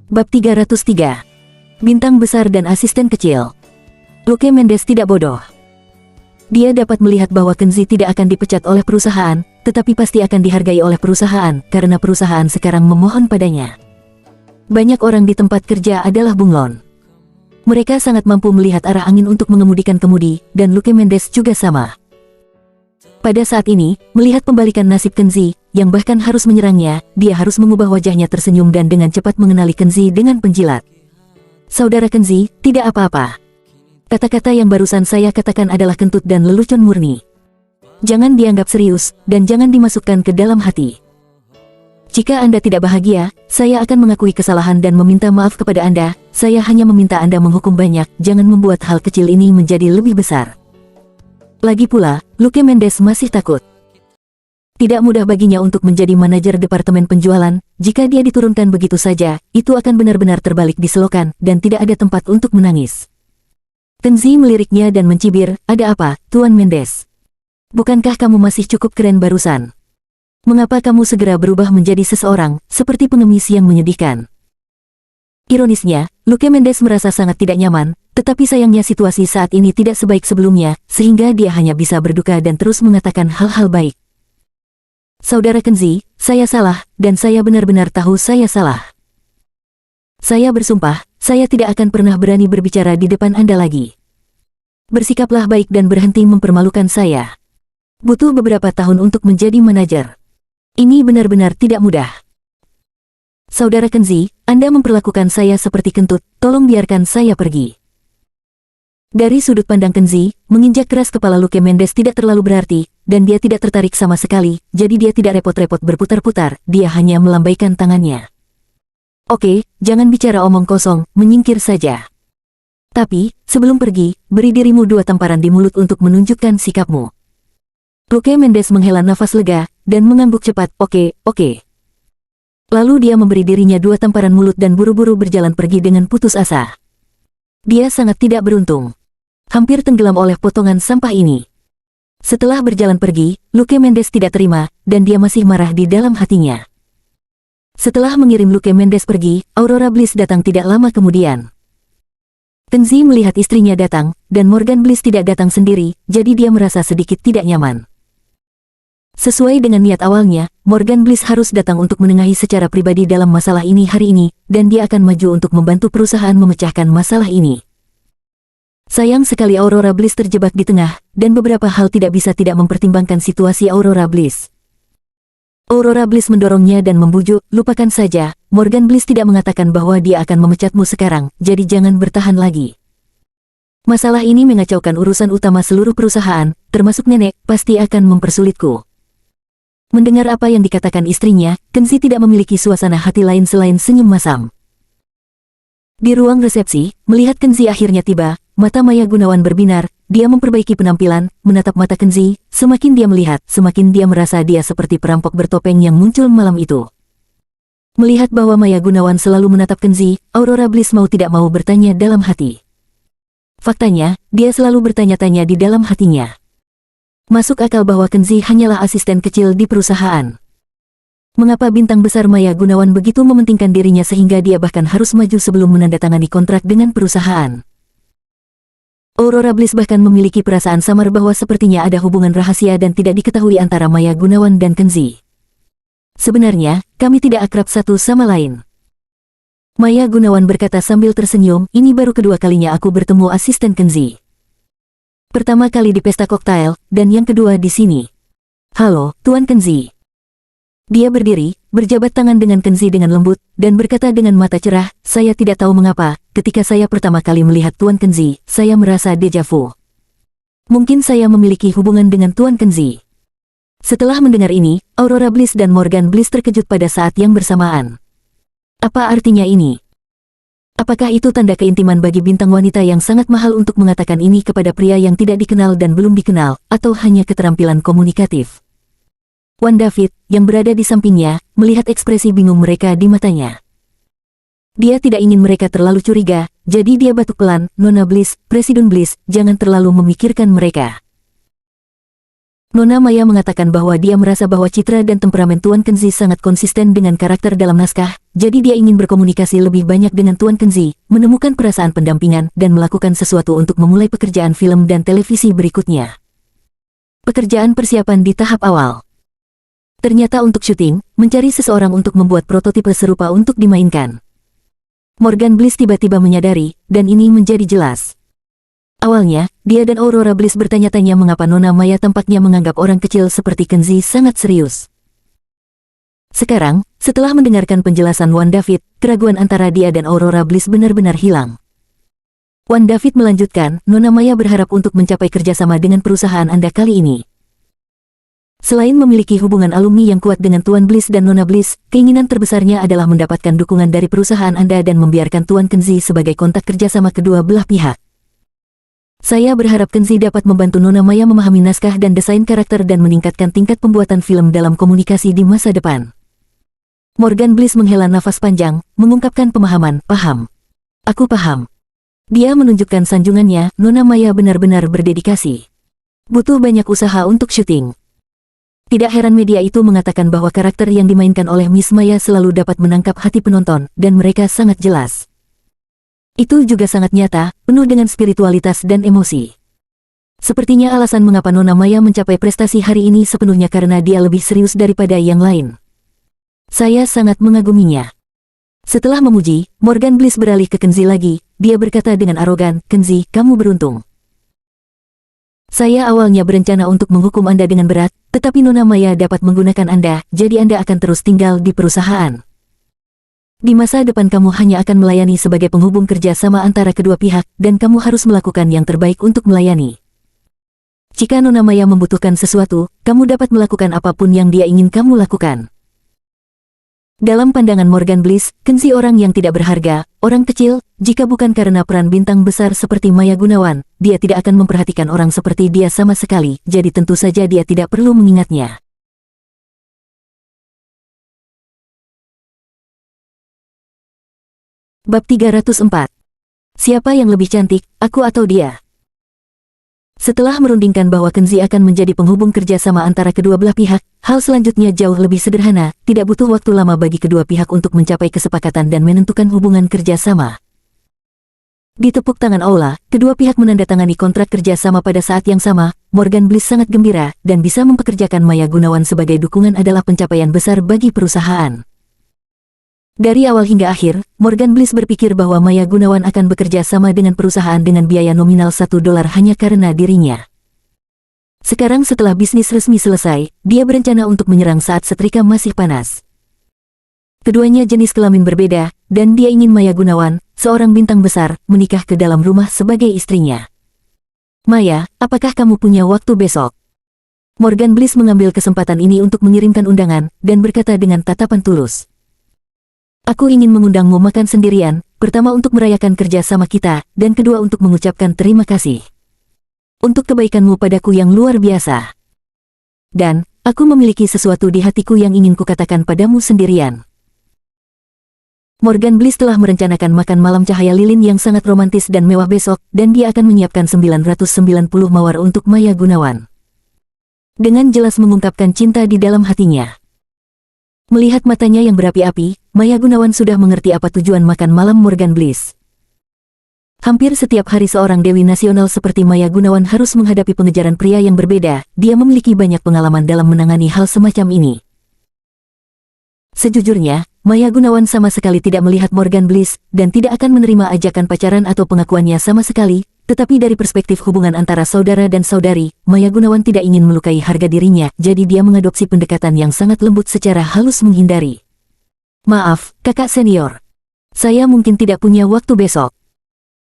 Bab 303. Bintang besar dan asisten kecil. Luke Mendes tidak bodoh. Dia dapat melihat bahwa Kenzi tidak akan dipecat oleh perusahaan, tetapi pasti akan dihargai oleh perusahaan, karena perusahaan sekarang memohon padanya. Banyak orang di tempat kerja adalah bunglon. Mereka sangat mampu melihat arah angin untuk mengemudikan kemudi, dan Luke Mendes juga sama. Pada saat ini, melihat pembalikan nasib Kenzi, yang bahkan harus menyerangnya, dia harus mengubah wajahnya tersenyum dan dengan cepat mengenali Kenzi dengan penjilat. Saudara Kenzi, tidak apa-apa. Kata-kata yang barusan saya katakan adalah kentut dan lelucon murni. Jangan dianggap serius, dan jangan dimasukkan ke dalam hati. Jika Anda tidak bahagia, saya akan mengakui kesalahan dan meminta maaf kepada Anda. Saya hanya meminta Anda menghukum banyak, jangan membuat hal kecil ini menjadi lebih besar. Lagi pula, Luke Mendes masih takut. Tidak mudah baginya untuk menjadi manajer departemen penjualan. Jika dia diturunkan begitu saja, itu akan benar-benar terbalik di selokan, dan tidak ada tempat untuk menangis. Kenzi meliriknya dan mencibir, "Ada apa, Tuan Mendes? Bukankah kamu masih cukup keren barusan? Mengapa kamu segera berubah menjadi seseorang, seperti pengemis yang menyedihkan?" Ironisnya, Luke Mendes merasa sangat tidak nyaman, tetapi sayangnya situasi saat ini tidak sebaik sebelumnya, sehingga dia hanya bisa berduka dan terus mengatakan hal-hal baik. "Saudara Kenzi, saya salah, dan saya benar-benar tahu saya salah. Saya bersumpah, saya tidak akan pernah berani berbicara di depan Anda lagi. Bersikaplah baik dan berhenti mempermalukan saya. Butuh beberapa tahun untuk menjadi manajer. Ini benar-benar tidak mudah. Saudara Kenzi, Anda memperlakukan saya seperti kentut, tolong biarkan saya pergi." Dari sudut pandang Kenzi, menginjak keras kepala Luke Mendes tidak terlalu berarti, dan dia tidak tertarik sama sekali, jadi dia tidak repot-repot berputar-putar, dia hanya melambaikan tangannya. "Oke, jangan bicara omong kosong, menyingkir saja. Tapi, sebelum pergi, beri dirimu 2 tamparan di mulut untuk menunjukkan sikapmu." Luke Mendes menghela nafas lega, dan mengangguk cepat, "Oke, oke." Lalu dia memberi dirinya 2 tamparan mulut dan buru-buru berjalan pergi dengan putus asa. Dia sangat tidak beruntung. Hampir tenggelam oleh potongan sampah ini. Setelah berjalan pergi, Luke Mendes tidak terima, dan dia masih marah di dalam hatinya. Setelah mengirim Luke Mendes pergi, Aurora Bliss datang tidak lama kemudian. Kenzi melihat istrinya datang, dan Morgan Bliss tidak datang sendiri, jadi dia merasa sedikit tidak nyaman. Sesuai dengan niat awalnya, Morgan Bliss harus datang untuk menengahi secara pribadi dalam masalah ini hari ini, dan dia akan maju untuk membantu perusahaan memecahkan masalah ini. Sayang sekali Aurora Bliss terjebak di tengah, dan beberapa hal tidak bisa tidak mempertimbangkan situasi Aurora Bliss. Aurora Bliss mendorongnya dan membujuk, "Lupakan saja, Morgan Bliss tidak mengatakan bahwa dia akan memecatmu sekarang, jadi jangan bertahan lagi. Masalah ini mengacaukan urusan utama seluruh perusahaan, termasuk nenek, pasti akan mempersulitku." Mendengar apa yang dikatakan istrinya, Kenzi tidak memiliki suasana hati lain selain senyum masam. Di ruang resepsi, melihat Kenzi akhirnya tiba, mata Maya Gunawan berbinar, dia memperbaiki penampilan, menatap mata Kenzi, semakin dia melihat, semakin dia merasa dia seperti perampok bertopeng yang muncul malam itu. Melihat bahwa Maya Gunawan selalu menatap Kenzi, Aurora Bliss mau tidak mau bertanya dalam hati. Faktanya, dia selalu bertanya-tanya di dalam hatinya. Masuk akal bahwa Kenzi hanyalah asisten kecil di perusahaan. Mengapa bintang besar Maya Gunawan begitu mementingkan dirinya sehingga dia bahkan harus maju sebelum menandatangani kontrak dengan perusahaan? Aurora Bliss bahkan memiliki perasaan samar bahwa sepertinya ada hubungan rahasia dan tidak diketahui antara Maya Gunawan dan Kenzi. "Sebenarnya, kami tidak akrab satu sama lain." Maya Gunawan berkata sambil tersenyum, "Ini baru kedua kalinya aku bertemu asisten Kenzi. Pertama kali di pesta koktail, dan yang kedua di sini. Halo, Tuan Kenzi." Dia berdiri, berjabat tangan dengan Kenzi dengan lembut, dan berkata dengan mata cerah, "Saya tidak tahu mengapa, ketika saya pertama kali melihat Tuan Kenzi, saya merasa deja vu. Mungkin saya memiliki hubungan dengan Tuan Kenzi." Setelah mendengar ini, Aurora Bliss dan Morgan Bliss terkejut pada saat yang bersamaan. Apa artinya ini? Apakah itu tanda keintiman bagi bintang wanita yang sangat mahal untuk mengatakan ini kepada pria yang tidak dikenal dan belum dikenal, atau hanya keterampilan komunikatif? Wan David, yang berada di sampingnya, melihat ekspresi bingung mereka di matanya. Dia tidak ingin mereka terlalu curiga, jadi dia batuk pelan. Nona Bliss, Presiden Bliss, jangan terlalu memikirkan mereka. Nona Maya mengatakan bahwa dia merasa bahwa citra dan temperamen Tuan Kenzi sangat konsisten dengan karakter dalam naskah, jadi dia ingin berkomunikasi lebih banyak dengan Tuan Kenzi, menemukan perasaan pendampingan, dan melakukan sesuatu untuk memulai pekerjaan film dan televisi berikutnya. Pekerjaan persiapan di tahap awal. Ternyata untuk syuting, mencari seseorang untuk membuat prototipe serupa untuk dimainkan. Morgan Bliss tiba-tiba menyadari, dan ini menjadi jelas. Awalnya, dia dan Aurora Bliss bertanya-tanya mengapa Nona Maya tampaknya menganggap orang kecil seperti Kenzi sangat serius. Sekarang, setelah mendengarkan penjelasan Wan David, keraguan antara dia dan Aurora Bliss benar-benar hilang. Wan David melanjutkan, Nona Maya berharap untuk mencapai kerjasama dengan perusahaan Anda kali ini. Selain memiliki hubungan alumni yang kuat dengan Tuan Bliss dan Nona Bliss, keinginan terbesarnya adalah mendapatkan dukungan dari perusahaan Anda dan membiarkan Tuan Kenzi sebagai kontak kerjasama kedua belah pihak. Saya berharap Kenzi dapat membantu Nona Maya memahami naskah dan desain karakter dan meningkatkan tingkat pembuatan film dalam komunikasi di masa depan. Morgan Bliss menghela nafas panjang, mengungkapkan pemahaman, paham. Aku paham. Dia menunjukkan sanjungannya, Nona Maya benar-benar berdedikasi. Butuh banyak usaha untuk syuting. Tidak heran media itu mengatakan bahwa karakter yang dimainkan oleh Miss Maya selalu dapat menangkap hati penonton, dan mereka sangat jelas. Itu juga sangat nyata, penuh dengan spiritualitas dan emosi. Sepertinya alasan mengapa Nona Maya mencapai prestasi hari ini sepenuhnya karena dia lebih serius daripada yang lain. Saya sangat mengaguminya. Setelah memuji, Morgan Bliss beralih ke Kenzi lagi. Dia berkata dengan arogan, Kenzi, kamu beruntung. Saya awalnya berencana untuk menghukum Anda dengan berat, tetapi Nona Maya dapat menggunakan Anda, jadi Anda akan terus tinggal di perusahaan. Di masa depan kamu hanya akan melayani sebagai penghubung kerja sama antara kedua pihak, dan kamu harus melakukan yang terbaik untuk melayani. Jika Nona Maya membutuhkan sesuatu, kamu dapat melakukan apapun yang dia ingin kamu lakukan. Dalam pandangan Morgan Bliss, Kenzi orang yang tidak berharga, orang kecil, jika bukan karena peran bintang besar seperti Maya Gunawan, dia tidak akan memperhatikan orang seperti dia sama sekali, jadi tentu saja dia tidak perlu mengingatnya. Bab 304. Siapa yang lebih cantik, aku atau dia? Setelah merundingkan bahwa Kenzi akan menjadi penghubung kerjasama antara kedua belah pihak, hal selanjutnya jauh lebih sederhana, tidak butuh waktu lama bagi kedua pihak untuk mencapai kesepakatan dan menentukan hubungan kerjasama. Di tepuk tangan Aula, kedua pihak menandatangani kontrak kerjasama pada saat yang sama. Morgan Bliss sangat gembira, dan bisa mempekerjakan Maya Gunawan sebagai dukungan adalah pencapaian besar bagi perusahaan. Dari awal hingga akhir, Morgan Bliss berpikir bahwa Maya Gunawan akan bekerja sama dengan perusahaan dengan biaya nominal $1 hanya karena dirinya. Sekarang setelah bisnis resmi selesai, dia berencana untuk menyerang saat setrika masih panas. Keduanya jenis kelamin berbeda, dan dia ingin Maya Gunawan, seorang bintang besar, menikah ke dalam rumah sebagai istrinya. Maya, apakah kamu punya waktu besok? Morgan Bliss mengambil kesempatan ini untuk mengirimkan undangan, dan berkata dengan tatapan tulus. Aku ingin mengundangmu makan sendirian, pertama untuk merayakan kerja sama kita, dan kedua untuk mengucapkan terima kasih. Untuk kebaikanmu padaku yang luar biasa. Dan, aku memiliki sesuatu di hatiku yang ingin kukatakan padamu sendirian. Morgan Bliss telah merencanakan makan malam cahaya lilin yang sangat romantis dan mewah besok, dan dia akan menyiapkan 990 mawar untuk Maya Gunawan. Dengan jelas mengungkapkan cinta di dalam hatinya. Melihat matanya yang berapi-api, Maya Gunawan sudah mengerti apa tujuan makan malam Morgan Bliss. Hampir setiap hari seorang dewi nasional seperti Maya Gunawan harus menghadapi pengejaran pria yang berbeda, dia memiliki banyak pengalaman dalam menangani hal semacam ini. Sejujurnya, Maya Gunawan sama sekali tidak melihat Morgan Bliss, dan tidak akan menerima ajakan pacaran atau pengakuannya sama sekali, tetapi dari perspektif hubungan antara saudara dan saudari, Maya Gunawan tidak ingin melukai harga dirinya, jadi dia mengadopsi pendekatan yang sangat lembut secara halus menghindari. Maaf, kakak senior. Saya mungkin tidak punya waktu besok.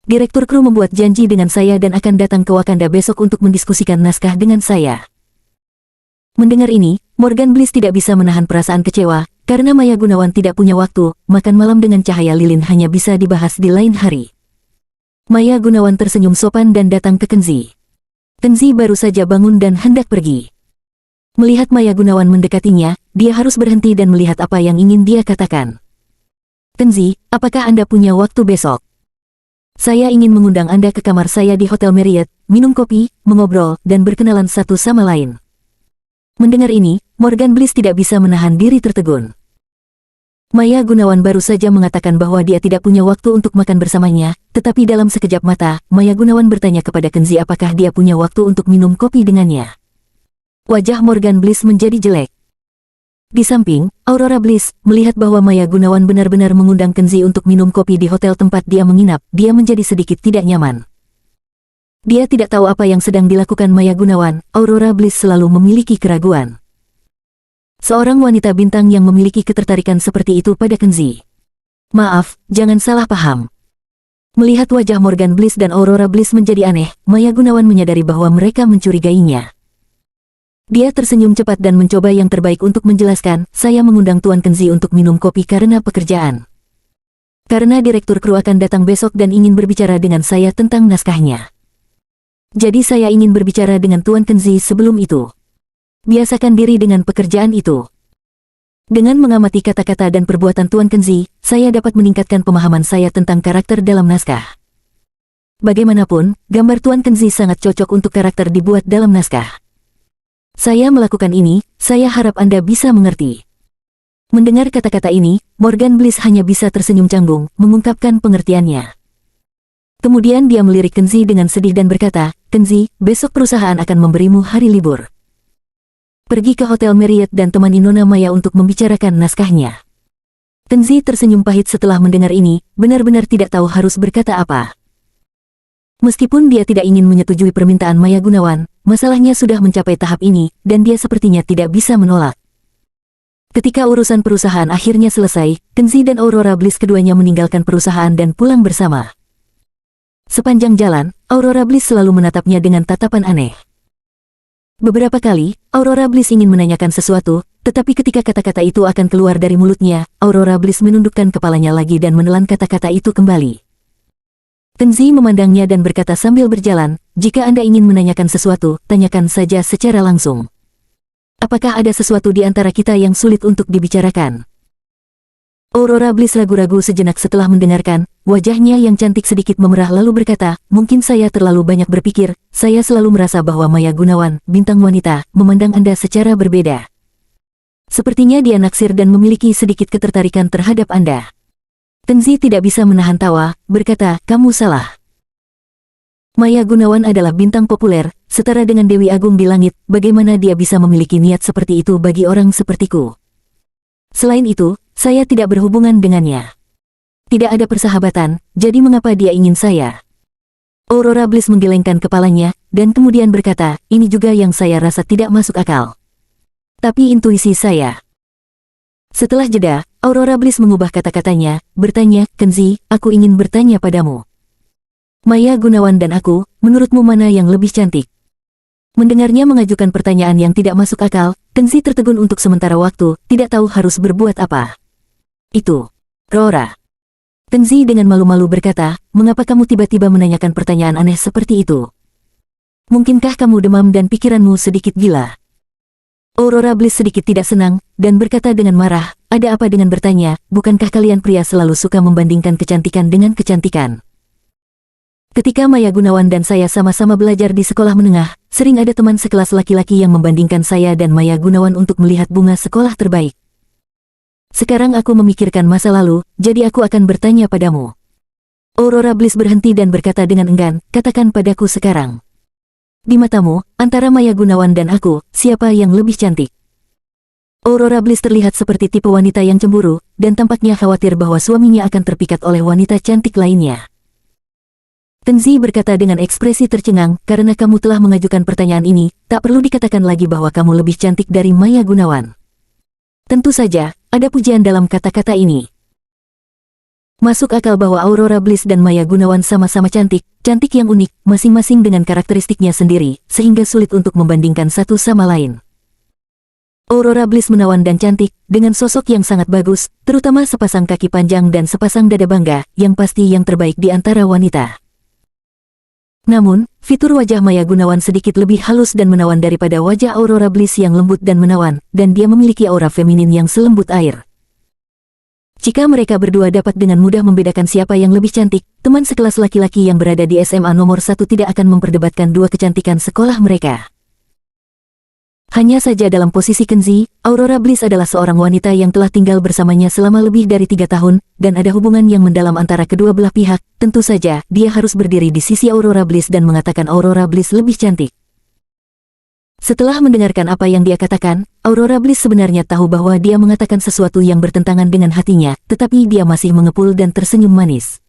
Direktur kru membuat janji dengan saya dan akan datang ke Wakanda besok untuk mendiskusikan naskah dengan saya. Mendengar ini, Morgan Bliss tidak bisa menahan perasaan kecewa, karena Maya Gunawan tidak punya waktu, makan malam dengan cahaya lilin hanya bisa dibahas di lain hari. Maya Gunawan tersenyum sopan dan datang ke Kenzi. Kenzi baru saja bangun dan hendak pergi. Melihat Maya Gunawan mendekatinya, dia harus berhenti dan melihat apa yang ingin dia katakan. Kenzi, apakah Anda punya waktu besok? Saya ingin mengundang Anda ke kamar saya di Hotel Marriott, minum kopi, mengobrol, dan berkenalan satu sama lain. Mendengar ini, Morgan Bliss tidak bisa menahan diri tertegun. Maya Gunawan baru saja mengatakan bahwa dia tidak punya waktu untuk makan bersamanya, tetapi dalam sekejap mata, Maya Gunawan bertanya kepada Kenzi apakah dia punya waktu untuk minum kopi dengannya. Wajah Morgan Bliss menjadi jelek. Di samping, Aurora Bliss melihat bahwa Maya Gunawan benar-benar mengundang Kenzi untuk minum kopi di hotel tempat dia menginap. Dia menjadi sedikit tidak nyaman. Dia tidak tahu apa yang sedang dilakukan Maya Gunawan. Aurora Bliss selalu memiliki keraguan. Seorang wanita bintang yang memiliki ketertarikan seperti itu pada Kenzi. Maaf, jangan salah paham. Melihat wajah Morgan Bliss dan Aurora Bliss menjadi aneh, Maya Gunawan menyadari bahwa mereka mencurigainya. Dia tersenyum cepat dan mencoba yang terbaik untuk menjelaskan, saya mengundang Tuan Kenzi untuk minum kopi karena pekerjaan. Karena direktur kru akan datang besok dan ingin berbicara dengan saya tentang naskahnya. Jadi saya ingin berbicara dengan Tuan Kenzi sebelum itu. Biasakan diri dengan pekerjaan itu. Dengan mengamati kata-kata dan perbuatan Tuan Kenzi, saya dapat meningkatkan pemahaman saya tentang karakter dalam naskah. Bagaimanapun, gambar Tuan Kenzi sangat cocok untuk karakter dibuat dalam naskah. Saya melakukan ini, saya harap Anda bisa mengerti. Mendengar kata-kata ini, Morgan Bliss hanya bisa tersenyum canggung, mengungkapkan pengertiannya. Kemudian dia melirik Kenzi dengan sedih dan berkata, Kenzi, besok perusahaan akan memberimu hari libur. Pergi ke Hotel Marriott dan temani Nona Maya untuk membicarakan naskahnya. Kenzi tersenyum pahit setelah mendengar ini, benar-benar tidak tahu harus berkata apa. Meskipun dia tidak ingin menyetujui permintaan Maya Gunawan, masalahnya sudah mencapai tahap ini, dan dia sepertinya tidak bisa menolak. Ketika urusan perusahaan akhirnya selesai, Kenzi dan Aurora Bliss keduanya meninggalkan perusahaan dan pulang bersama. Sepanjang jalan, Aurora Bliss selalu menatapnya dengan tatapan aneh. Beberapa kali, Aurora Bliss ingin menanyakan sesuatu, tetapi ketika kata-kata itu akan keluar dari mulutnya, Aurora Bliss menundukkan kepalanya lagi dan menelan kata-kata itu kembali. Kenzi memandangnya dan berkata sambil berjalan, jika Anda ingin menanyakan sesuatu, tanyakan saja secara langsung. Apakah ada sesuatu di antara kita yang sulit untuk dibicarakan? Aurora Bliss ragu-ragu sejenak setelah mendengarkan, wajahnya yang cantik sedikit memerah lalu berkata, mungkin saya terlalu banyak berpikir, saya selalu merasa bahwa Maya Gunawan, bintang wanita, memandang Anda secara berbeda. Sepertinya dia naksir dan memiliki sedikit ketertarikan terhadap Anda. Kenzi tidak bisa menahan tawa, berkata, kamu salah. Maya Gunawan adalah bintang populer, setara dengan Dewi Agung di langit, bagaimana dia bisa memiliki niat seperti itu bagi orang sepertiku? Selain itu, saya tidak berhubungan dengannya. Tidak ada persahabatan, jadi mengapa dia ingin saya? Aurora Bliss menggelengkan kepalanya, dan kemudian berkata, ini juga yang saya rasa tidak masuk akal. Tapi intuisi saya. Setelah jeda, Aurora Bliss mengubah kata-katanya, bertanya, Kenzi, aku ingin bertanya padamu. Maya Gunawan dan aku, menurutmu mana yang lebih cantik? Mendengarnya mengajukan pertanyaan yang tidak masuk akal, Kenzi tertegun untuk sementara waktu, tidak tahu harus berbuat apa. Itu, Rora. Kenzi dengan malu-malu berkata, mengapa kamu tiba-tiba menanyakan pertanyaan aneh seperti itu? Mungkinkah kamu demam dan pikiranmu sedikit gila? Aurora Bliss sedikit tidak senang, dan berkata dengan marah, ada apa dengan bertanya, bukankah kalian pria selalu suka membandingkan kecantikan dengan kecantikan? Ketika Maya Gunawan dan saya sama-sama belajar di sekolah menengah, sering ada teman sekelas laki-laki yang membandingkan saya dan Maya Gunawan untuk melihat bunga sekolah terbaik. Sekarang aku memikirkan masa lalu, jadi aku akan bertanya padamu. Aurora Bliss berhenti dan berkata dengan enggan, katakan padaku sekarang. Di matamu, antara Maya Gunawan dan aku, siapa yang lebih cantik? Aurora Bliss terlihat seperti tipe wanita yang cemburu, dan tampaknya khawatir bahwa suaminya akan terpikat oleh wanita cantik lainnya. Kenzi berkata dengan ekspresi tercengang, karena kamu telah mengajukan pertanyaan ini, tak perlu dikatakan lagi bahwa kamu lebih cantik dari Maya Gunawan. Tentu saja, ada pujian dalam kata-kata ini. Masuk akal bahwa Aurora Bliss dan Maya Gunawan sama-sama cantik, cantik yang unik, masing-masing dengan karakteristiknya sendiri, sehingga sulit untuk membandingkan satu sama lain. Aurora Bliss menawan dan cantik, dengan sosok yang sangat bagus, terutama sepasang kaki panjang dan sepasang dada bangga, yang pasti yang terbaik di antara wanita. Namun, fitur wajah Maya Gunawan sedikit lebih halus dan menawan daripada wajah Aurora Bliss yang lembut dan menawan, dan dia memiliki aura feminin yang selembut air. Jika mereka berdua dapat dengan mudah membedakan siapa yang lebih cantik, teman sekelas laki-laki yang berada di SMA nomor 1 tidak akan memperdebatkan dua kecantikan sekolah mereka. Hanya saja dalam posisi Kenzi, Aurora Bliss adalah seorang wanita yang telah tinggal bersamanya selama lebih dari 3 tahun, dan ada hubungan yang mendalam antara kedua belah pihak. Tentu saja, dia harus berdiri di sisi Aurora Bliss dan mengatakan Aurora Bliss lebih cantik. Setelah mendengarkan apa yang dia katakan, Aurora Bliss sebenarnya tahu bahwa dia mengatakan sesuatu yang bertentangan dengan hatinya, tetapi dia masih mengepul dan tersenyum manis.